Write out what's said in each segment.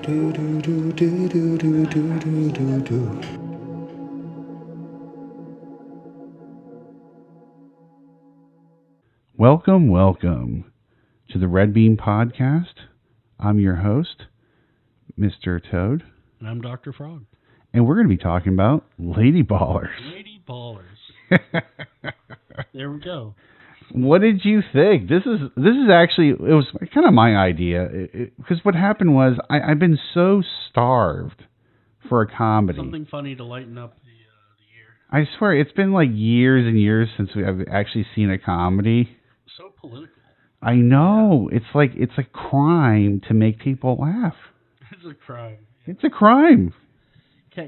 Welcome to the Red Bean Podcast. I'm your host, Mr. Toad. And I'm Dr. Frog. And we're going to be talking about Lady Ballers. Lady Ballers. There we go. What did you think? This is actually, it was kind of my idea. Because what happened was, I've been so starved for a comedy. Something funny to lighten up the year. I swear, it's been like years and years since I've actually seen a comedy. So political. I know. Yeah. It's a crime to make people laugh. It's a crime. It's a crime.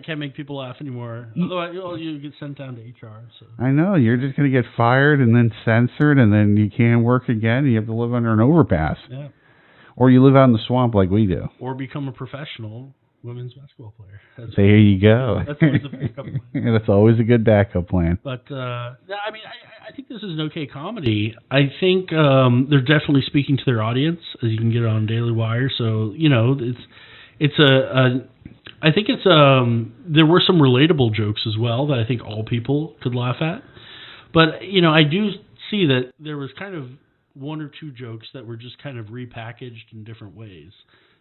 Can't make people laugh anymore. Although you get sent down to HR. So. I know. You're just going to get fired and then censored, and then you can't work again. And you have to live under an overpass. Yeah. Or you live out in the swamp like we do. Or become a professional women's basketball player. There you go. That's always a backup plan. That's always a good backup plan. But, I mean, I think this is an okay comedy. I think they're definitely speaking to their audience, as you can get on Dailywire. So, you know, I think there were some relatable jokes as well that I think all people could laugh at. But, you know, I do see that there was kind of one or two jokes that were just kind of repackaged in different ways.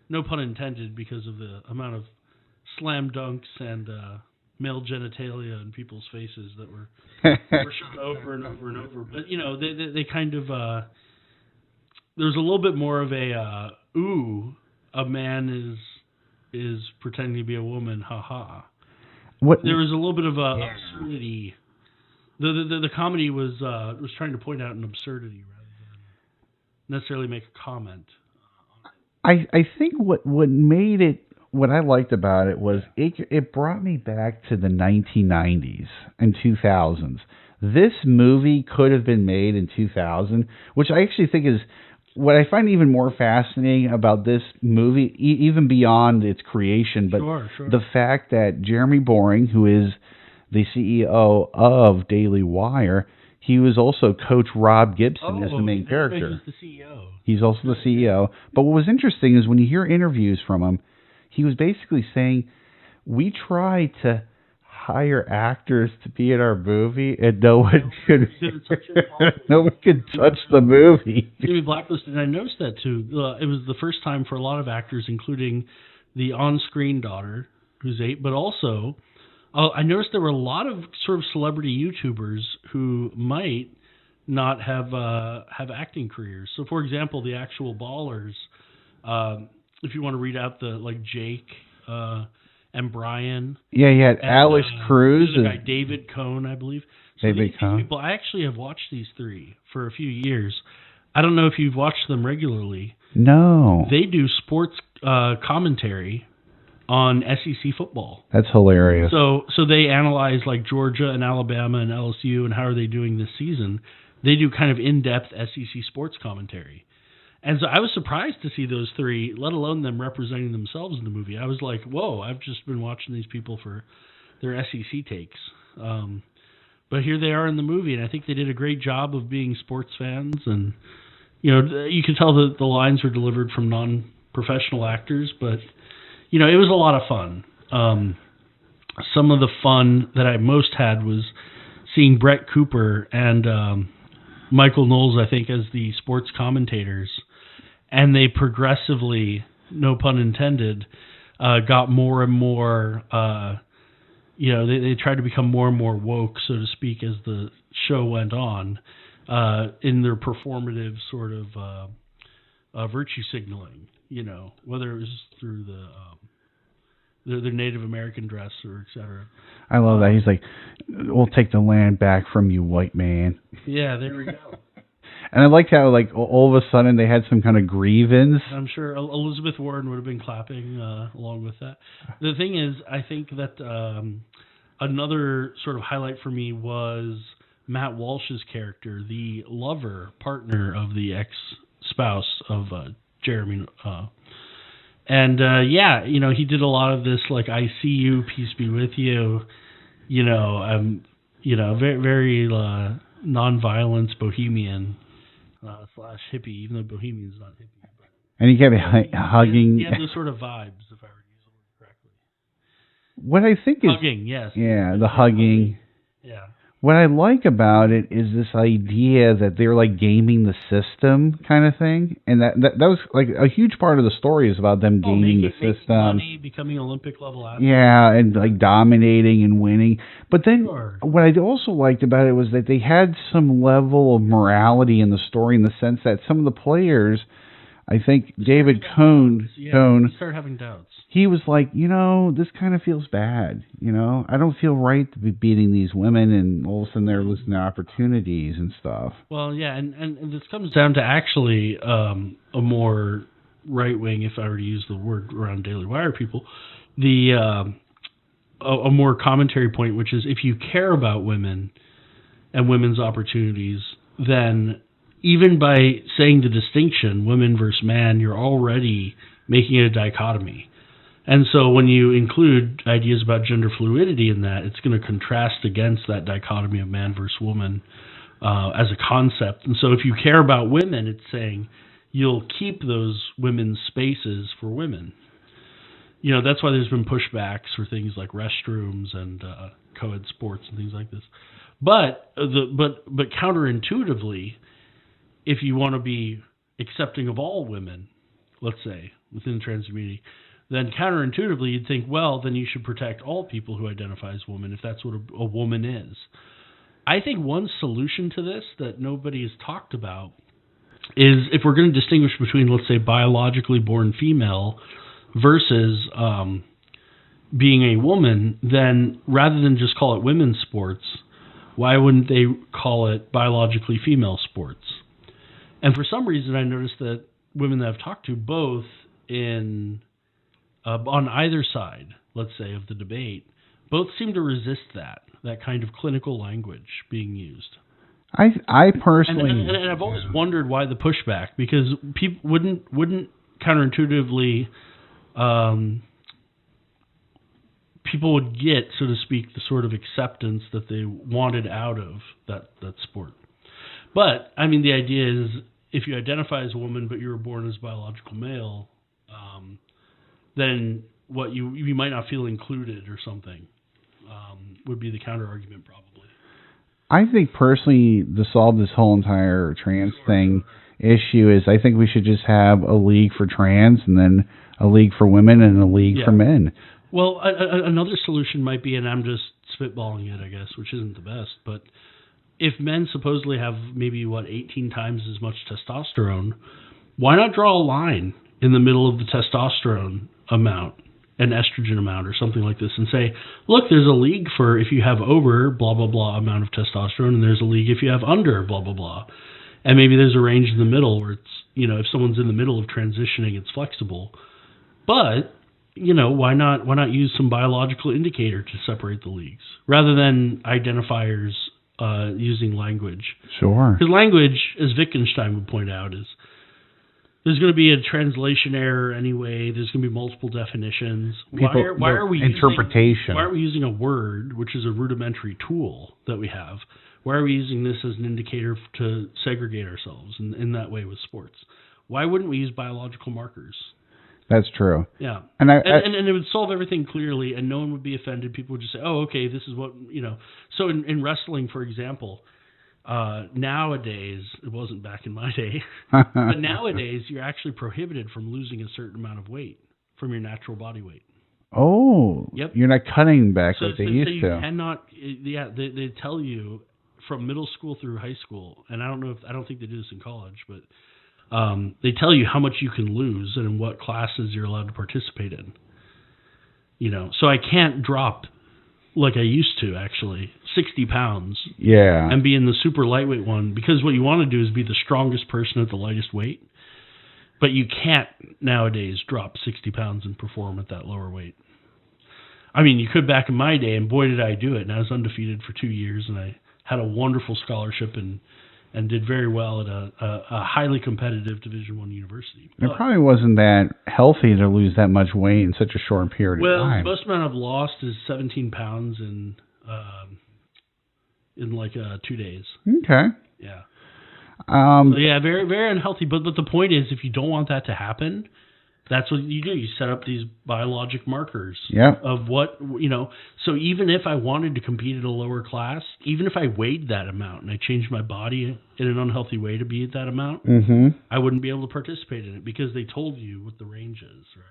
No pun intended, because of the amount of slam dunks and male genitalia in people's faces that were shown over and over and over. But, you know, they kind of... there's a little bit more of a man is pretending to be a woman, haha. There was a little bit of absurdity. The comedy was trying to point out an absurdity rather than necessarily make a comment. I think what made it, what I liked about it was it brought me back to the 1990s and 2000s. This movie could have been made in 2000, which I actually think is what I find even more fascinating about this movie, even beyond its creation, but sure. The fact that Jeremy Boring, who is the CEO of Dailywire, he was also Coach Rob Gibson as the main character. He's the CEO. He's also the CEO. But what was interesting is when you hear interviews from him, he was basically saying, we try to hire actors to be in our movie, and no one could touch the movie. He's going to be blacklisted, and I noticed that too. It was the first time for a lot of actors, including the on-screen daughter, who's 8, but also I noticed there were a lot of sort of celebrity YouTubers who might not have acting careers. So, for example, the actual Ballers, if you want to read out Jake and Brian. Yeah, you had Alex Cruz. There's a guy, David Cohn, I believe. So David Cohn. People, I actually have watched these three for a few years. I don't know if you've watched them regularly. No. They do sports commentary on SEC football. That's hilarious. So they analyze like Georgia and Alabama and LSU and how are they doing this season. They do kind of in-depth SEC sports commentary. And so I was surprised to see those three, let alone them representing themselves in the movie. I was like, whoa, I've just been watching these people for their SEC takes. But here they are in the movie, and I think they did a great job of being sports fans. And, you know, you could tell that the lines were delivered from non-professional actors, but, you know, it was a lot of fun. Some of the fun that I most had was seeing Brett Cooper and Michael Knowles, I think, as the sports commentators. And they progressively, no pun intended, got more and more, they tried to become more and more woke, so to speak, as the show went on, in their performative sort of virtue signaling, you know, whether it was through their Native American dress or et cetera. I love that. He's like, we'll take the land back from you, white man. Yeah, there we go. And I liked how, like, all of a sudden they had some kind of grievance. I'm sure Elizabeth Warren would have been clapping along with that. The thing is, I think that another sort of highlight for me was Matt Walsh's character, the lover, partner of the ex-spouse of Jeremy. He did a lot of this, like, I see you, peace be with you, very, very non-violence bohemian / hippie, even though bohemian's not hippie. And he kept hugging. He had those sort of vibes, if I were to use the word correctly. What I think is hugging, yes. Yeah, the hugging. Yeah. What I like about it is this idea that they're like gaming the system kind of thing, and that was like a huge part of the story is about them gaming the system, making money, becoming Olympic level athletes. Yeah, and like dominating and winning. But then what I also liked about it was that they had some level of morality in the story, in the sense that some of the players, I think David Cohn, he started having doubts. He was like, this kind of feels bad. I don't feel right to be beating these women, and all of a sudden they're losing their opportunities and stuff. Well, yeah, and this comes down to actually a more right wing, if I were to use the word around Dailywire people, a more commentary point, which is if you care about women and women's opportunities, then even by saying the distinction, women versus man, you're already making it a dichotomy. And so when you include ideas about gender fluidity in that, it's going to contrast against that dichotomy of man versus woman as a concept. And so if you care about women, it's saying you'll keep those women's spaces for women. That's why there's been pushbacks for things like restrooms and co-ed sports and things like this. But counterintuitively, if you want to be accepting of all women, let's say, within the trans community, then counterintuitively you'd think, well, then you should protect all people who identify as women if that's what a woman is. I think one solution to this that nobody has talked about is if we're going to distinguish between, let's say, biologically born female versus being a woman, then rather than just call it women's sports, why wouldn't they call it biologically female sports? And for some reason, I noticed that women that I've talked to, both in on either side, let's say, of the debate, both seem to resist that kind of clinical language being used. I personally, and I've always wondered why the pushback, because people wouldn't counterintuitively, people would get, so to speak, the sort of acceptance that they wanted out of that sport. But I mean, the idea is, if you identify as a woman but you were born as a biological male, then what you might not feel included or something would be the counter argument, probably. I think personally, to solve this whole entire trans thing issue is, I think we should just have a league for trans, and then a league for women, and a league for men. Well, another solution might be, and I'm just spitballing it, I guess, which isn't the best, but if men supposedly have maybe 18 times as much testosterone, why not draw a line in the middle of the testosterone amount and estrogen amount or something like this, and say, look, there's a league for if you have over blah blah blah amount of testosterone, and there's a league if you have under blah blah blah, and maybe there's a range in the middle where it's, if someone's in the middle of transitioning, it's flexible. But why not use some biological indicator to separate the leagues rather than identifiers using language? Sure. Because language, as Wittgenstein would point out, is there's going to be a translation error anyway. There's going to be multiple definitions. Why are we interpretation? Why are we using a word, which is a rudimentary tool that we have? Why are we using this as an indicator to segregate ourselves in that way with sports? Why wouldn't we use biological markers? That's true. Yeah. And it would solve everything clearly, and no one would be offended. People would just say, oh, okay, this is what, So in wrestling, for example, nowadays, it wasn't back in my day, but nowadays you're actually prohibited from losing a certain amount of weight from your natural body weight. Oh, yep. You're not cutting back like they used to. You cannot. Yeah, they tell you from middle school through high school, and I don't think they do this in college, but they tell you how much you can lose and in what classes you're allowed to participate in. So I can't drop like I used to, actually, 60 pounds. Yeah. And be in the super lightweight one, because what you want to do is be the strongest person at the lightest weight. But you can't nowadays drop 60 pounds and perform at that lower weight. I mean, you could back in my day, and boy, did I do it. And I was undefeated for 2 years, and I had a wonderful scholarship and did very well at a highly competitive Division I university. It probably wasn't that healthy to lose that much weight in such a short period of time. Well, the most amount I've lost is 17 pounds in like 2 days. Okay. Yeah. Yeah, very, very unhealthy. But the point is, if you don't want that to happen, that's what you do. You set up these biologic markers of what, So even if I wanted to compete at a lower class, even if I weighed that amount and I changed my body in an unhealthy way to be at that amount, I wouldn't be able to participate in it because they told you what the range is, right?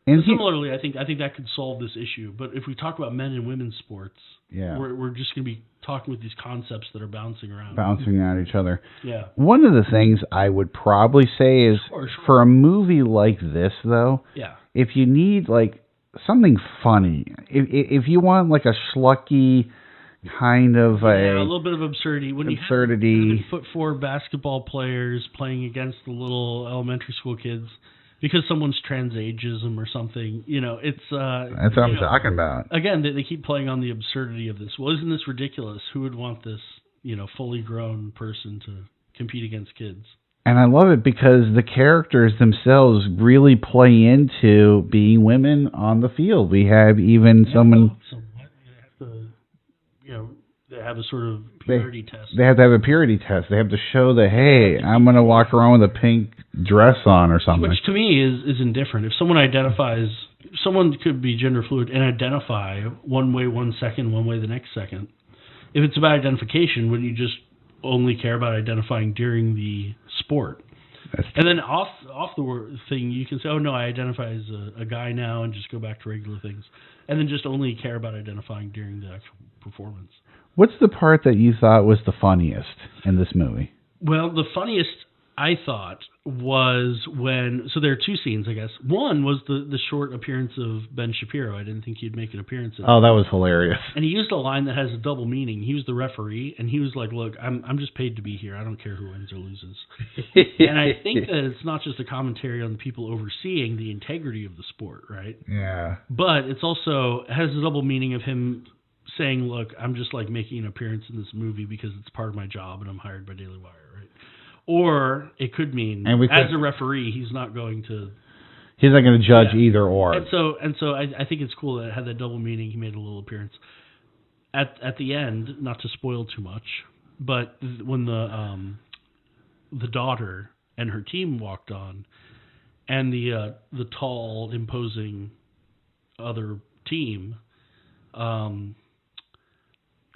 And similarly, I think that could solve this issue. But if we talk about men and women's sports, we're just going to be talking with these concepts that are bouncing at each other. Yeah. One of the things I would probably say is for a movie like this, though, if you need like something funny, if you want like a schlucky kind of a little bit of absurdity. When you have 4 basketball players playing against the little elementary school kids. Because someone's transageism or something, it's... That's what I'm talking about. Again, they keep playing on the absurdity of this. Well, isn't this ridiculous? Who would want this, fully grown person to compete against kids? And I love it because the characters themselves really play into being women on the field. We have even someone... They have a sort of purity test. They have to have a purity test. They have to show that, hey, I'm going to walk around with a pink dress on or something. Which to me is indifferent. If someone could be gender fluid and identify one way 1 second, one way the next second. If it's about identification, wouldn't you just only care about identifying during the sport? And then off the thing, you can say, oh, no, I identify as a guy now and just go back to regular things. And then just only care about identifying during the actual performance. What's the part that you thought was the funniest in this movie? Well, the funniest, I thought, was when... So there are 2 scenes, I guess. One was the short appearance of Ben Shapiro. I didn't think he'd make an appearance. Oh, that was hilarious. And he used a line that has a double meaning. He was the referee, and he was like, look, I'm just paid to be here. I don't care who wins or loses. And I think that it's not just a commentary on the people overseeing the integrity of the sport, right? Yeah. But it's also... It has a double meaning of him... saying, look, I'm just like making an appearance in this movie because it's part of my job and I'm hired by Dailywire, right? Or it could mean, as a referee, he's not going to judge either or. And so I think it's cool that it had that double meaning. He made a little appearance. At the end, not to spoil too much, but when the daughter and her team walked on, and the tall, imposing other team,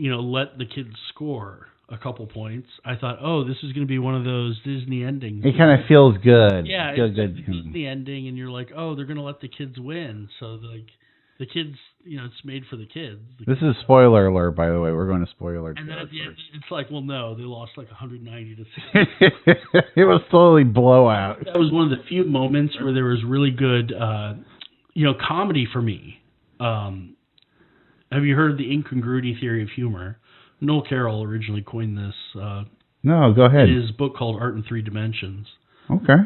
let the kids score a couple points. I thought, oh, this is going to be one of those Disney endings. It kind of feels good. Yeah, good. Disney ending, and you're like, oh, they're going to let the kids win. So the kids, it's made for the kids. This is a spoiler alert, by the way. We're going to spoiler. And then at the end, it's like, well, no, they lost like 190 to 60. It was totally blowout. That was one of the few moments where there was really good, comedy for me. Have you heard of the incongruity theory of humor? Noel Carroll originally coined this. No, go ahead. In his book called Art in 3 Dimensions. Okay.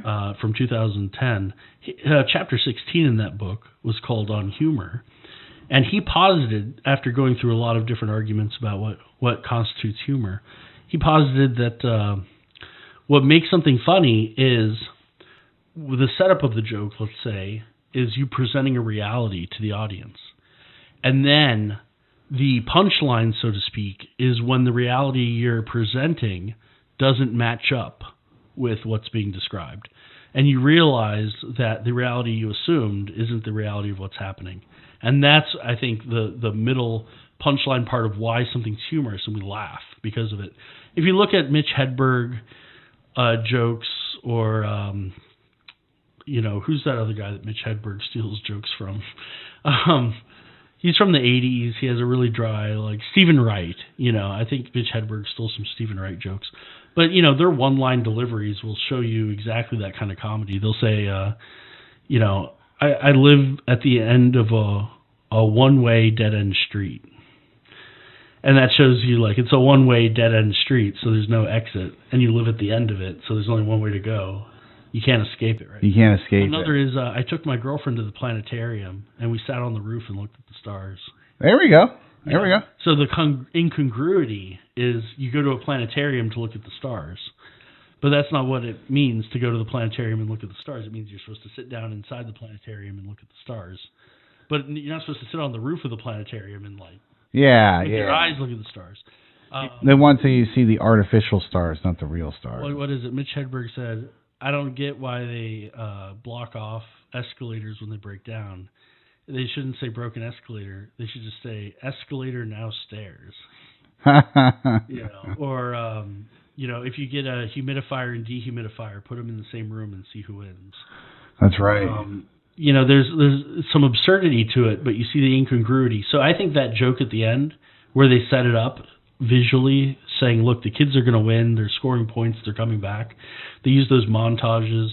From 2010. Chapter 16 in that book was called On Humor. And he posited, after going through a lot of different arguments about what constitutes humor, he posited that what makes something funny is the setup of the joke, let's say, is you presenting a reality to the audience. And then the punchline, so to speak, is when the reality you're presenting doesn't match up with what's being described. And you realize that the reality you assumed isn't the reality of what's happening. And that's, I think, the middle punchline part of why something's humorous, and we laugh because of it. If you look at Mitch Hedberg jokes, or, who's that other guy that Mitch Hedberg steals jokes from? He's from the 80s. He has a really dry, like Stephen Wright. I think Mitch Hedberg stole some Stephen Wright jokes. But, their one-line deliveries will show you exactly that kind of comedy. They'll say, I live at the end of a one-way dead-end street. And that shows you, like, it's a one-way dead-end street, so there's no exit. And you live at the end of it, so there's only one way to go. You can't escape it, right? You can't escape Another is, I took my girlfriend to the planetarium, and we sat on the roof and looked at the stars. There we go. There we go. So the incongruity is you go to a planetarium to look at the stars. But that's not what it means to go to the planetarium and look at the stars. It means you're supposed to sit down inside the planetarium and look at the stars. But you're not supposed to sit on the roof of the planetarium and, with your eyes look at the stars. They want to see the artificial stars, not the real stars. What is it? Mitch Hedberg said, I don't get why they block off escalators when they break down. They shouldn't say broken escalator. They should just say escalator now stairs. Or if you get a humidifier and dehumidifier, put them in the same room and see who wins. That's right. There's some absurdity to it, but you see the incongruity. So I think that joke at the end, where they set it up visually, saying, look, the kids are going to win, they're scoring points, they're coming back. They use those montages,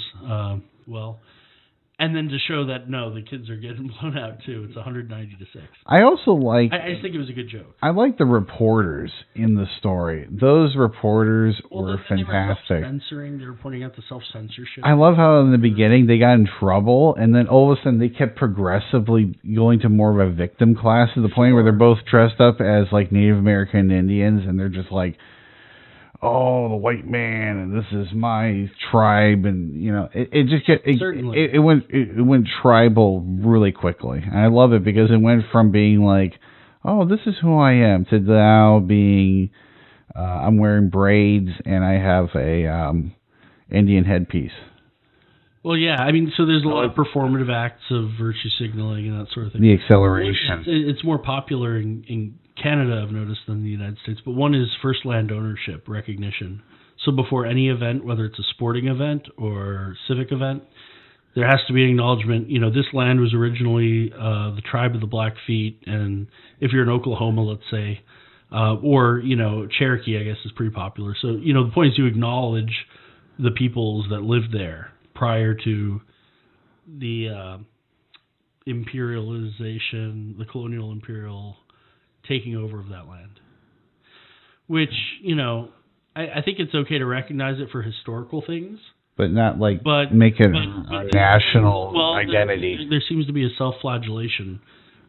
and then to show that, no, the kids are getting blown out too. It's 190-6. I also like... I just think it was a good joke. I like the reporters in the story. Those reporters were fantastic. They were self-censoring. They were pointing out the self-censorship. I love how in the beginning they got in trouble, and then all of a sudden they kept progressively going to more of a victim class to the point where they're both dressed up as like Native American Indians, and they're just like, oh, the white man, and this is my tribe, and it went tribal really quickly. And I love it because it went from being like, oh, this is who I am, to now being, I'm wearing braids and I have a Indian headpiece. Well, yeah, I mean, so there's a lot of performative acts of virtue signaling and that sort of thing. The acceleration. It's more popular in Canada, I've noticed, than the United States. But one is first land ownership recognition. So before any event, whether it's a sporting event or civic event, there has to be an acknowledgement. This land was originally the tribe of the Blackfeet, and if you're in Oklahoma, let's say, or Cherokee, I guess, is pretty popular. So the point is you acknowledge the peoples that lived there prior to the imperialization, the colonial imperial taking over of that land. Which, I think it's okay to recognize it for historical things. But not make it a national identity. There seems to be a self-flagellation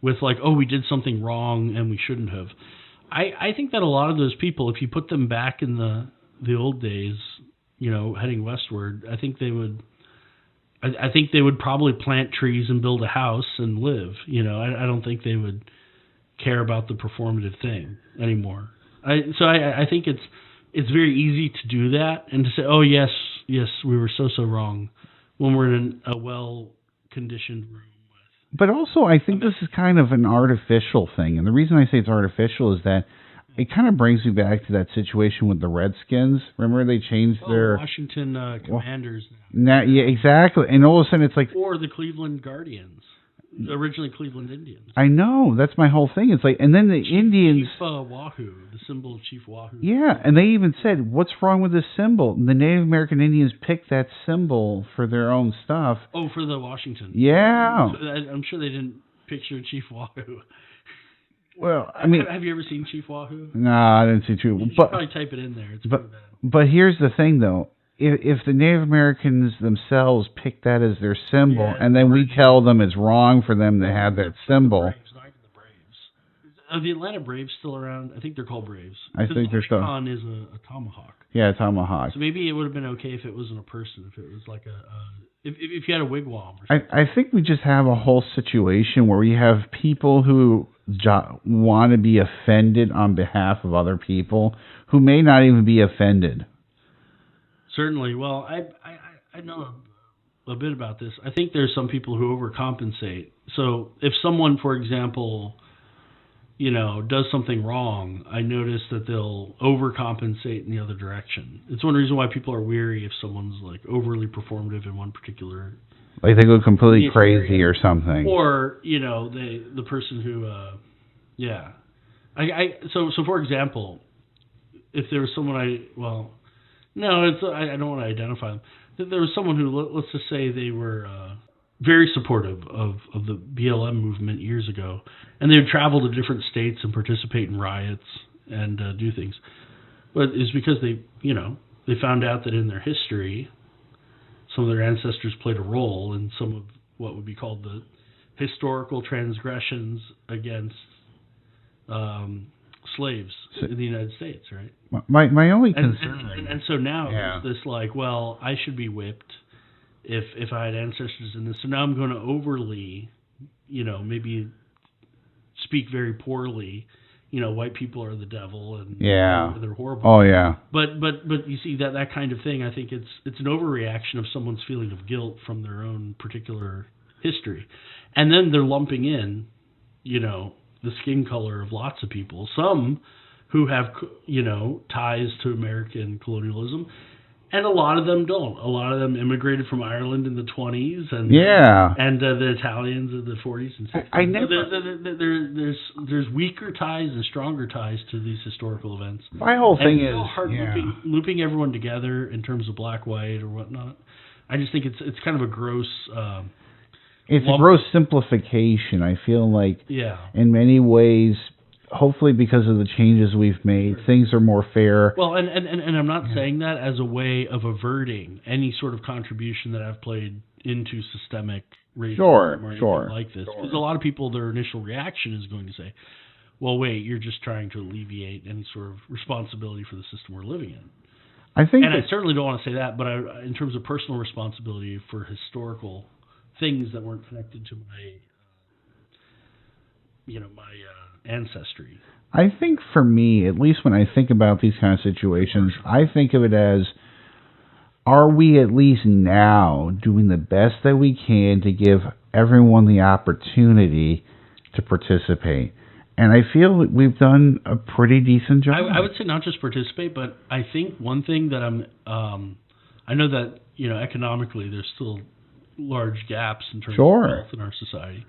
with we did something wrong and we shouldn't have. I think that a lot of those people, if you put them back in the old days, heading westward, I think they would probably plant trees and build a house and live. I don't think they would care about the performative thing anymore. I think it's very easy to do that and to say, oh yes, we were so wrong, when we're in a well-conditioned room. But also, I think this is kind of an artificial thing, and the reason I say it's artificial is that it kind of brings me back to that situation with the Redskins. Remember they changed their Washington Commanders now. Yeah, exactly. And all of a sudden it's like, or the Cleveland Guardians. Originally Cleveland Indians. I know, that's my whole thing. It's like, and then the Indians. Chief Wahoo, the symbol of Chief Wahoo. Yeah, and they even said, "What's wrong with this symbol?" And the Native American Indians picked that symbol for their own stuff. Oh, for the Washington. Yeah. I'm sure they didn't picture Chief Wahoo. Well, I mean, have you ever seen Chief Wahoo? No, I didn't see Chief. You should probably type it in there. It's pretty bad. But here's the thing, though. If the Native Americans themselves pick that as their symbol, and then we tell them it's wrong for them to have that symbol. The Braves. Are the Atlanta Braves still around? I think they're called Braves. I think they're still. Icon is a tomahawk. Yeah, a tomahawk. So maybe it would have been okay if it wasn't a person, if it was like if you had a wigwam. Or something. I think we just have a whole situation where we have people who want to be offended on behalf of other people who may not even be offended. Certainly. Well, I know a bit about this. I think there's some people who overcompensate. So if someone, for example, does something wrong, I notice that they'll overcompensate in the other direction. It's one reason why people are weary if someone's overly performative in one particular. Like they go completely crazy or something. Or the person who, So for example, if there was someone No, I don't want to identify them. There was someone who, let's just say they were very supportive of the BLM movement years ago, and they would travel to different states and participate in riots and do things. But it's because they found out that in their history, some of their ancestors played a role in some of what would be called the historical transgressions against slaves in the United States, right? My only concern, and so now it's this I should be whipped if I had ancestors in this. So now I'm going to overly, maybe speak very poorly white people are the devil and they're horrible. Oh yeah. But you see that kind of thing. I think it's an overreaction of someone's feeling of guilt from their own particular history, and then they're lumping in, the skin color of lots of people. Some who have ties to American colonialism. And a lot of them don't. A lot of them immigrated from Ireland in the 20s, and the Italians in the 40s and 60s. I never. There's weaker ties and stronger ties to these historical events. My whole thing is hard looping everyone together in terms of black, white, or whatnot. I just think it's kind of a gross. It's a gross simplification. I feel like in many ways. Hopefully, because of the changes we've made, things are more fair. Well, and I'm not saying that as a way of averting any sort of contribution that I've played into systemic racism or anything like this. Because a lot of people, their initial reaction is going to say, well, wait, you're just trying to alleviate any sort of responsibility for the system we're living in. I certainly don't want to say that, but in terms of personal responsibility for historical things that weren't connected to my ancestry. I think for me, at least when I think about these kind of situations, I think of it as, are we at least now doing the best that we can to give everyone the opportunity to participate? And I feel that we've done a pretty decent job. I would say not just participate, but I think one thing that I know that, economically there's still large gaps in terms of wealth in our society.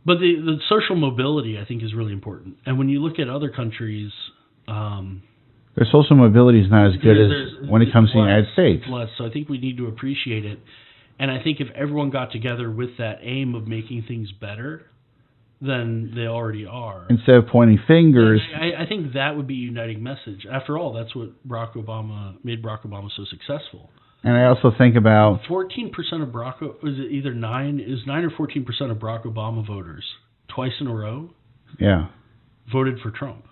But the social mobility, I think, is really important. And when you look at other countries... their social mobility is not as good as when it comes to the United States. Less, so I think we need to appreciate it. And I think if everyone got together with that aim of making things better than they already are... Instead of pointing fingers... I think that would be a uniting message. After all, that's what made Barack Obama so successful. And I also think about 14% of Barack, is it either 9 or 14% of Barack Obama voters twice in a row? Yeah. Voted for Trump.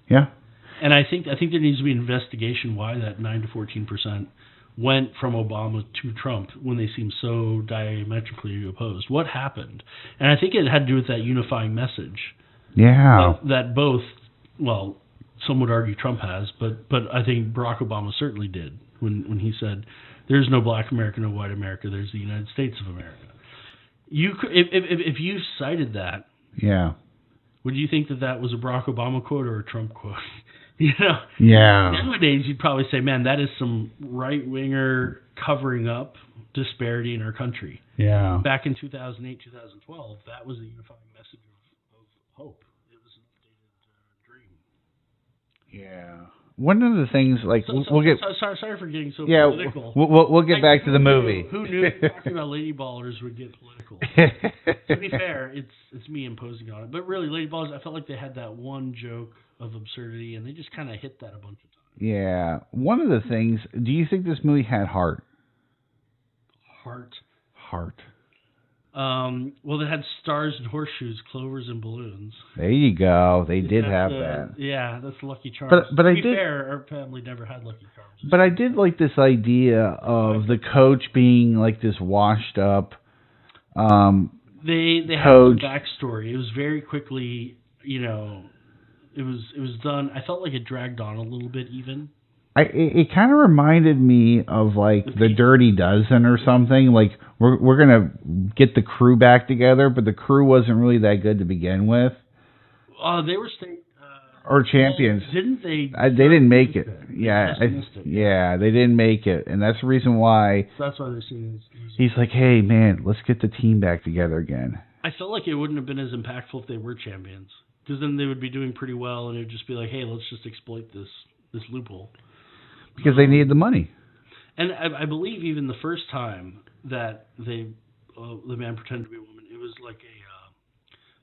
Yeah. And I think there needs to be an investigation why that 9 to 14% went from Obama to Trump when they seem so diametrically opposed. What happened? And I think it had to do with that unifying message. Yeah. That both, well, some would argue Trump has, but I think Barack Obama certainly did when he said, "There's no Black America, no White America. There's the United States of America." You could, if you cited that, would you think that was a Barack Obama quote or a Trump quote? Nowadays you'd probably say, "Man, that is some right winger covering up disparity in our country." Yeah. Back in 2008, 2012, that was the unifying message of hope. It was an updated dream. Yeah. One of the things, we'll get... Sorry for getting so political. We'll get back to the movie. Who knew talking about lady ballers would get political? To be fair, it's me imposing on it. But really, lady ballers, I felt like they had that one joke of absurdity, and they just kind of hit that a bunch of times. Yeah. One of the things, do you think this movie had heart? Heart. Well, they had stars and horseshoes, clovers and balloons. There you go. They did have that. Yeah, that's Lucky Charms. But to be fair, our family never had Lucky Charms. But I did like this idea of the coach being like this washed up They had a backstory. It was very quickly, it was done. I felt like it dragged on a little bit even. It kind of reminded me of like the Dirty Dozen or something. Like we're gonna get the crew back together, but the crew wasn't really that good to begin with. They were state or champions. Well, didn't they? They didn't make it. Yeah, they didn't make it, and that's the reason why. So that's why they're seeing. He's like, "Hey, man, let's get the team back together again." I felt like it wouldn't have been as impactful if they were champions, because then they would be doing pretty well, and it would just be like, "Hey, let's just exploit this loophole." Because they needed the money. And I believe even the first time that the man pretended to be a woman, it was like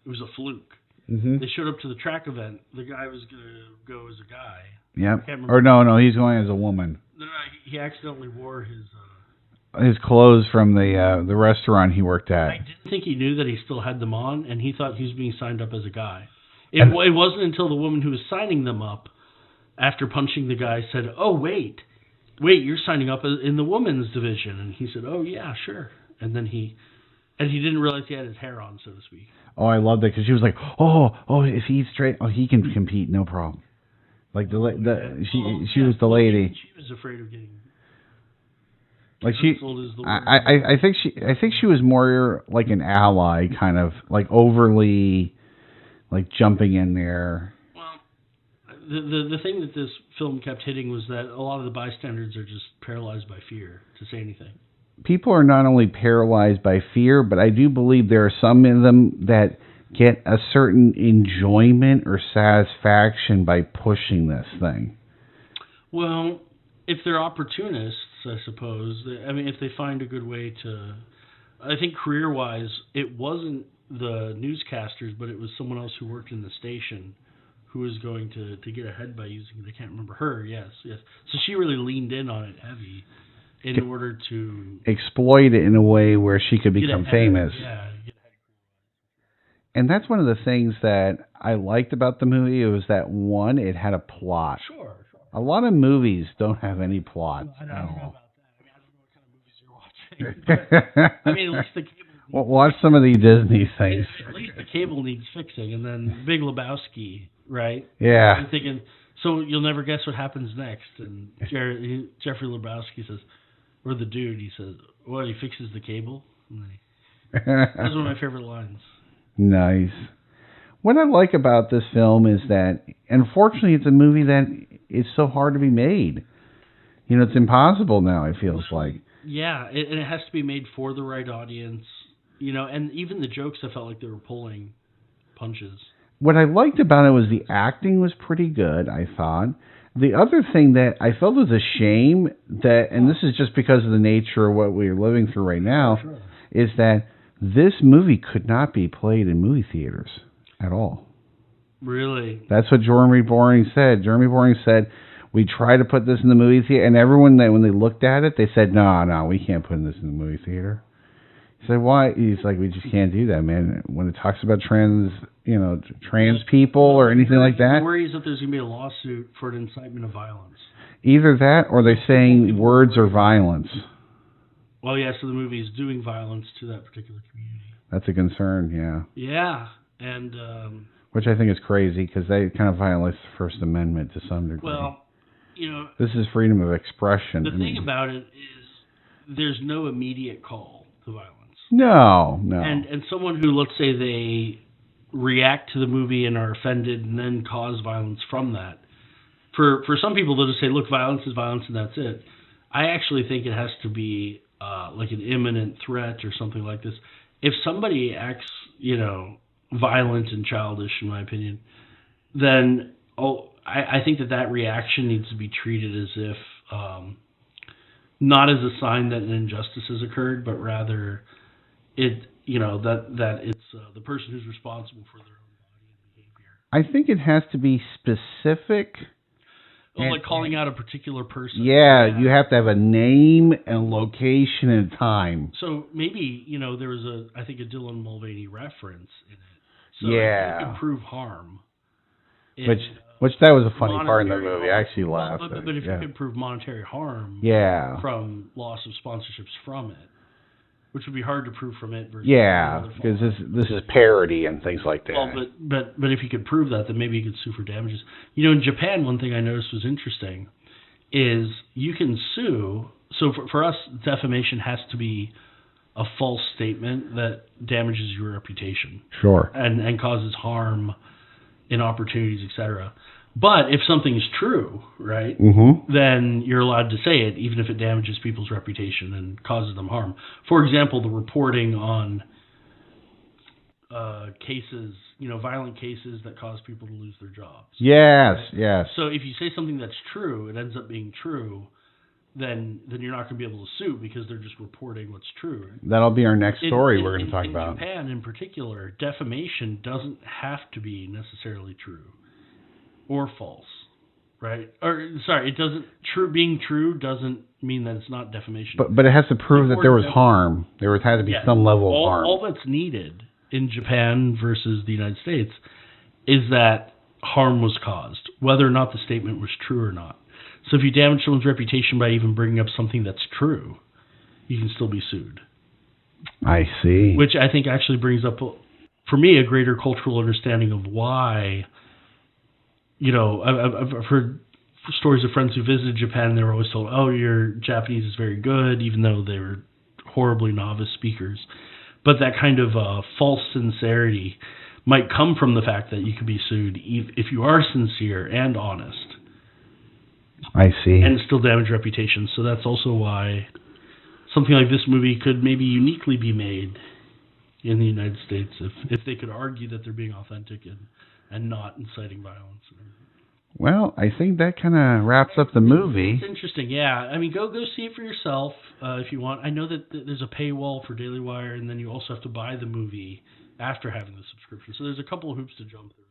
it was a fluke. Mm-hmm. They showed up to the track event. The guy was going to go as a guy. Yep. Or no, he's going as a woman. No, he accidentally wore his clothes from the restaurant he worked at. I didn't think he knew that he still had them on, and he thought he was being signed up as a guy. It wasn't until the woman who was signing them up, after punching the guy, said, "Oh, wait, you're signing up in the women's division." And he said, "Oh, yeah, sure." And then he And he didn't realize he had his hair on, so to speak. Oh, I loved it because she was like, "Oh, if he's straight, he can compete, no problem." Like she was the lady. She was afraid of getting. Like I think she was more like an ally, kind of like overly, like jumping in there. Well, the thing that this film kept hitting was that a lot of the bystanders are just paralyzed by fear to say anything. People are not only paralyzed by fear, but I do believe there are some in them that get a certain enjoyment or satisfaction by pushing this thing. Well, if they're opportunists, I suppose. I mean, if they find a good way to... I think career-wise, it wasn't the newscasters, but it was someone else who worked in the station who was going to get ahead by using it. I can't remember her, yes. So she really leaned in on it heavy in order to... exploit it in a way where she could become famous. Get ahead. And that's one of the things that I liked about the movie. It was that, one, it had a plot. Sure. A lot of movies don't have any plot. I don't know about that. I mean, I don't know what kind of movies you're watching. But, I mean, at least the cable... Well, watch some of the Disney things. At least the cable needs fixing. And then Big Lebowski, right? Yeah. I'm thinking, so you'll never guess what happens next. And Jeffrey Lebowski says, or the dude, he says, well, he fixes the cable. That's one of my favorite lines. Nice. What I like about this film is that, unfortunately, it's a movie that is so hard to be made. You know, it's impossible now, it feels like. Yeah, and it has to be made for the right audience. You know, and even the jokes, I felt like they were pulling punches. What I liked about it was the acting was pretty good, I thought. The other thing that I felt was a shame that, and this is just because of the nature of what we're living through right now, is that this movie could not be played in movie theaters at all. Really? That's what Jeremy Boring said. Jeremy Boring said, we tried to put this in the movie theater, and everyone, when they looked at it, they said, no, we can't put this in the movie theater. He said, why? He's like, we just can't do that, man. When it talks about trans people or anything like that. The worry is that there's going to be a lawsuit for an incitement of violence. Either that or they're saying words are violence. Well, yeah, so the movie is doing violence to that particular community. That's a concern, yeah. Yeah, and... which I think is crazy because they kind of violates the First Amendment to some degree. Well, you know... This is freedom of expression. The thing about it is there's no immediate call to violence. No. And someone who, let's say they react to the movie and are offended and then cause violence from that. For some people, they'll just say, look, violence is violence and that's it. I actually think it has to be like an imminent threat or something like this. If somebody acts, violent and childish, in my opinion, then I think that reaction needs to be treated as if not as a sign that an injustice has occurred, but rather that it's the person who's responsible for their own body and behavior. I think it has to be specific. Like calling out a particular person. Yeah, you have to have a name and location and time. So maybe, there was I think a Dylan Mulvaney reference in it. So yeah. You can prove harm. Which that was a funny part in the movie. I actually laughed. But if you could prove monetary harm from loss of sponsorships from it, which would be hard to prove from it. Because this is parody and things like that. Well, but if you could prove that, then maybe you could sue for damages. In Japan, one thing I noticed was interesting is you can sue. So for us, defamation has to be a false statement that damages your reputation. Sure. And causes harm in opportunities, etc. But if something is true, right, then you're allowed to say it, even if it damages people's reputation and causes them harm. For example, the reporting on cases, violent cases that cause people to lose their jobs. Yes, right? yes. So if you say something that's true, it ends up being true, then you're not going to be able to sue because they're just reporting what's true. Right? That'll be our next story we're going to talk about. In Japan, in particular, defamation doesn't have to be necessarily true. Or false, right? Or sorry, it doesn't. Being true doesn't mean that it's not defamation. But it has to prove that there was harm. There had to be some level of harm. All that's needed in Japan versus the United States is that harm was caused, whether or not the statement was true or not. So if you damage someone's reputation by even bringing up something that's true, you can still be sued. I see. Which I think actually brings up, for me, a greater cultural understanding of why, I've heard stories of friends who visited Japan, they were always told, oh, your Japanese is very good, even though they were horribly novice speakers. But that kind of false sincerity might come from the fact that you could be sued if you are sincere and honest. I see. And still damage reputations. So that's also why something like this movie could maybe uniquely be made in the United States if they could argue that they're being authentic and not inciting violence. Well, I think that kind of wraps up the movie. It's interesting, yeah. I mean, go see it for yourself if you want. I know that there's a paywall for Dailywire, and then you also have to buy the movie after having the subscription. So there's a couple of hoops to jump through.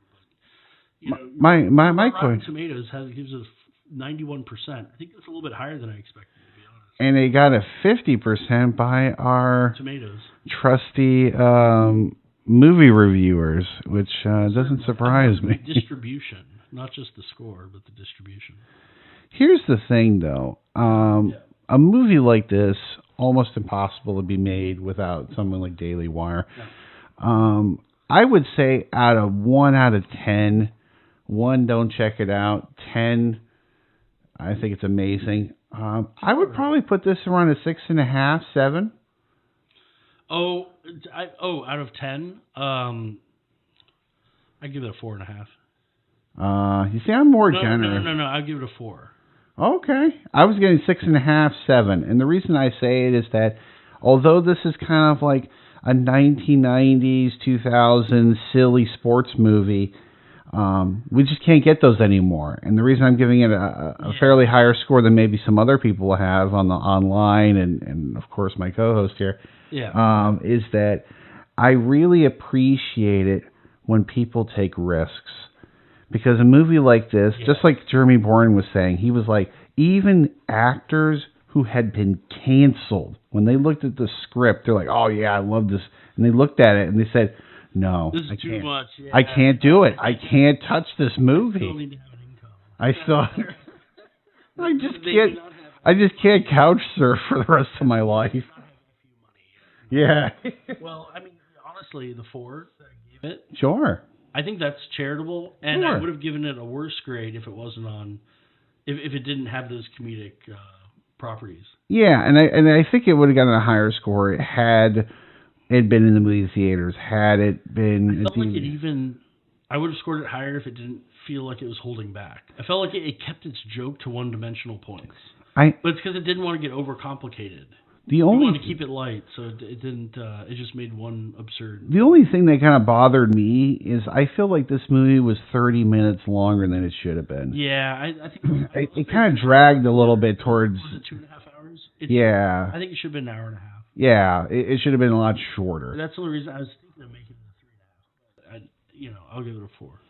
But, my Rotten Tomatoes gives us 91%. I think that's a little bit higher than I expected, to be honest. And they got a 50% by our Tomatoes trusty movie reviewers, which doesn't surprise me. Distribution, not just the score, but the distribution. Here's the thing, though. A movie like this, almost impossible to be made without someone like Dailywire. Yeah. I would say out of 1 out of 10, 1, don't check it out. 10, I think it's amazing. I would probably put this around a 6.5, 7. Out of 10, I give it a 4.5. You see, I'm more generous. No, I'll give it a 4. Okay. I was getting 6.5, 7. And the reason I say it is that although this is kind of like a 1990s, 2000s silly sports movie, we just can't get those anymore. And the reason I'm giving it a fairly higher score than maybe some other people have on the online and of course my co-host here, is that I really appreciate it when people take risks. Because a movie like this, just like Jeremy Bourne was saying, he was like, even actors who had been canceled, when they looked at the script, they're like, oh yeah, I love this. And they looked at it and they said, no, this is too much. Yeah. I can't do it. I can't touch this movie. I still need to have an income. I just can't couch surf for the rest of my life. Yeah. Well, I mean, honestly, the 4 that I gave it. Sure. I think that's charitable, and I would have given it a worse grade if it wasn't on, if it didn't have those comedic properties. Yeah, and I think it would have gotten a higher score had it been in the movie theaters. Had it been, I felt like I would have scored it higher if it didn't feel like it was holding back. I felt like it kept its joke to one-dimensional points. But it's because it didn't want to get overcomplicated. You wanted to keep it light, so it didn't. It just made one absurd. The only thing that kind of bothered me is I feel like this movie was 30 minutes longer than it should have been. Yeah, I think it kind of dragged a little bit towards. Was it 2.5 hours? Yeah. I think it should have been an hour and a half. Yeah, it should have been a lot shorter. That's the only reason I was thinking of making it a 3.5. I'll give it a 4.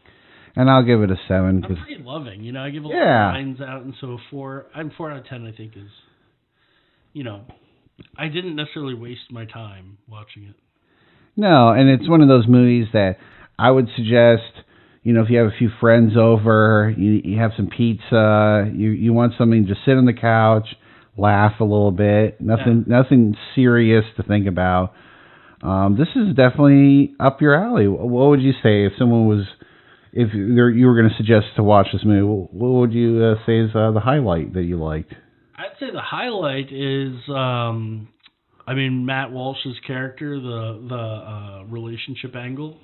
And I'll give it a 7. I'm pretty loving, I give a lot of lines out, and so a 4. I'm 4 out of 10. I think is, I didn't necessarily waste my time watching it. No, and it's one of those movies that I would suggest, if you have a few friends over, you have some pizza, you want something to sit on the couch, laugh a little bit, nothing serious to think about. This is definitely up your alley. What would you say if you were going to suggest to watch this movie? What would you say is the highlight that you liked? I'd say the highlight is, Matt Walsh's character, the relationship angle,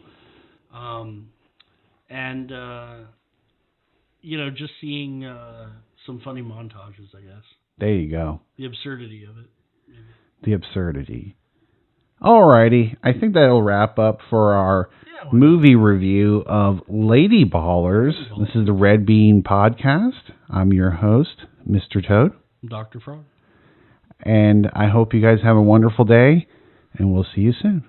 and just seeing some funny montages, I guess. There you go. The absurdity of it. Maybe. The absurdity. Alrighty, I think that'll wrap up for our movie review of Lady Ballers. This is the Red Bean Podcast. I'm your host, Mr. Toad. Dr. Frog. And I hope you guys have a wonderful day, and we'll see you soon.